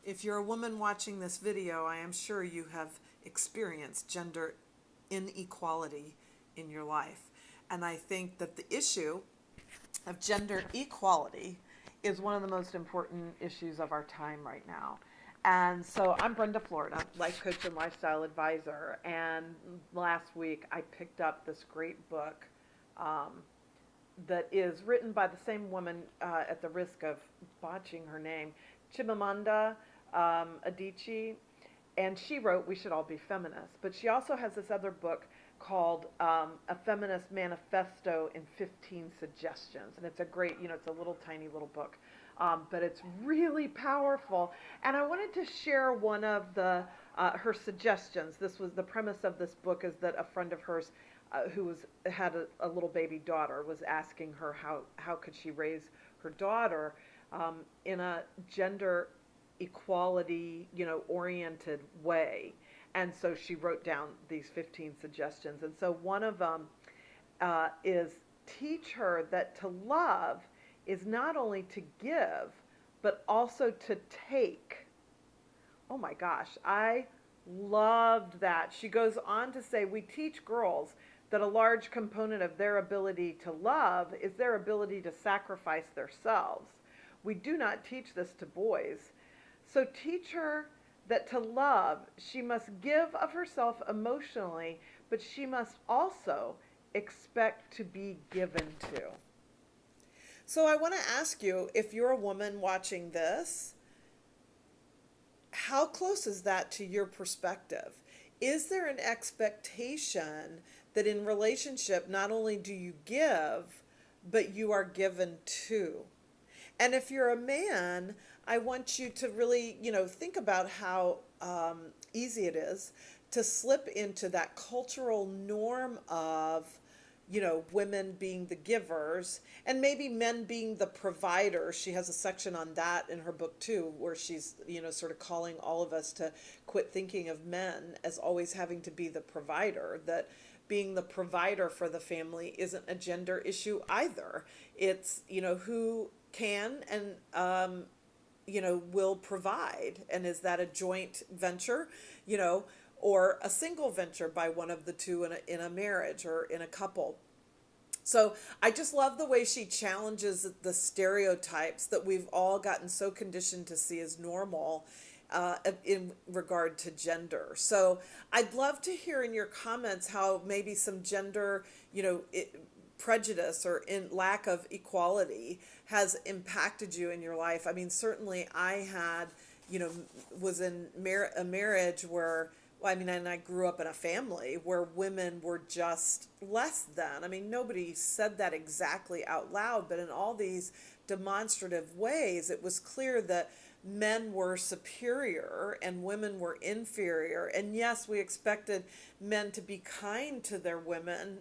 If you're a woman watching this video, I am sure you have experienced gender inequality in your life. And I think that the issue of gender equality is one of the most important issues of our time right now. And so I'm Brenda, Florida, life coach and lifestyle advisor. And last week I picked up this great book um, that is written by the same woman, at the risk of botching her name, Chimamanda Adichie, and she wrote "We Should All Be Feminists." But she also has this other book called "A Feminist Manifesto in 15 Suggestions," and it's a great, it's a little tiny little book, but it's really powerful. And I wanted to share one of the her suggestions. This was the premise of this book: is that a friend of hers who had a little baby daughter was asking her how could she raise her daughter in a gender equality, oriented way. And so she wrote down these 15 suggestions. And so one of them is teach her that to love is not only to give, but also to take. Oh my gosh, I loved that. She goes on to say, we teach girls that a large component of their ability to love is their ability to sacrifice themselves. We do not teach this to boys. So teach her that to love, she must give of herself emotionally, but she must also expect to be given to. So I want to ask you, if you're a woman watching this, how close is that to your perspective? Is there an expectation that in relationship, not only do you give, but you are given to? And if you're a man, I want you to really, think about how easy it is to slip into that cultural norm of, women being the givers and maybe men being the providers. She has a section on that in her book too, where she's, sort of calling all of us to quit thinking of men as always having to be the provider, that being the provider for the family isn't a gender issue either. It's, who can and will provide, and is that a joint venture, or a single venture by one of the two in a marriage or in a couple? So I just love the way she challenges the stereotypes that we've all gotten so conditioned to see as normal in regard to gender. So I'd love to hear in your comments how maybe some gender, prejudice or in lack of equality has impacted you in your life. I mean, certainly I had, was in a marriage where, well, I mean, and I grew up in a family where women were just less than. I mean, nobody said that exactly out loud, but in all these demonstrative ways, it was clear that men were superior and women were inferior. And yes, we expected men to be kind to their women,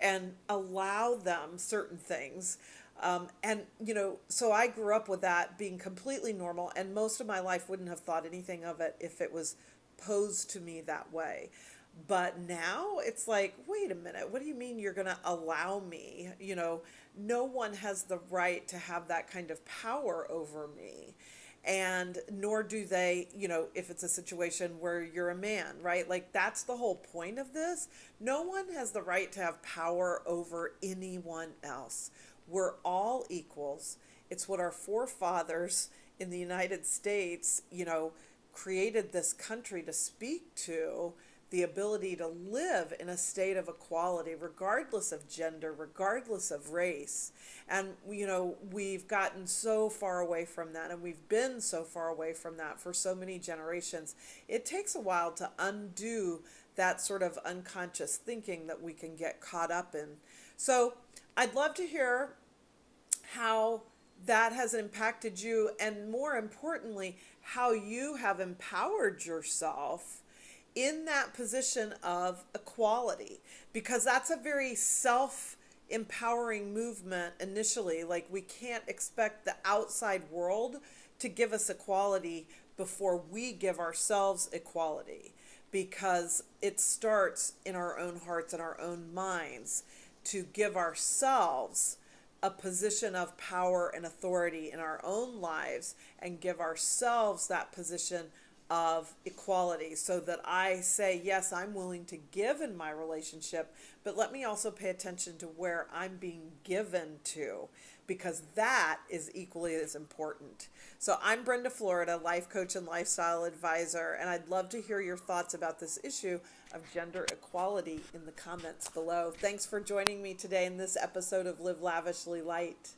and allow them certain things. So I grew up with that being completely normal, and most of my life wouldn't have thought anything of it if it was posed to me that way. But now it's like, wait a minute, what do you mean you're going to allow me? No one has the right to have that kind of power over me. And nor do they, if it's a situation where you're a man, right? Like, that's the whole point of this. No one has the right to have power over anyone else. We're all equals. It's what our forefathers in the United States, created this country to speak to, the ability to live in a state of equality, regardless of gender, regardless of race. And, we've gotten so far away from that, and we've been so far away from that for so many generations. It takes a while to undo that sort of unconscious thinking that we can get caught up in. So I'd love to hear how that has impacted you, and more importantly, how you have empowered yourself in that position of equality, because that's a very self-empowering movement initially. Like, we can't expect the outside world to give us equality before we give ourselves equality, because it starts in our own hearts and our own minds to give ourselves a position of power and authority in our own lives and give ourselves that position of equality, so that I say, yes, I'm willing to give in my relationship, but let me also pay attention to where I'm being given to, because that is equally as important. So I'm Brenda, Florida, life coach and lifestyle advisor, and I'd love to hear your thoughts about this issue of gender equality in the comments below. Thanks for joining me today in this episode of Live Lavishly Light.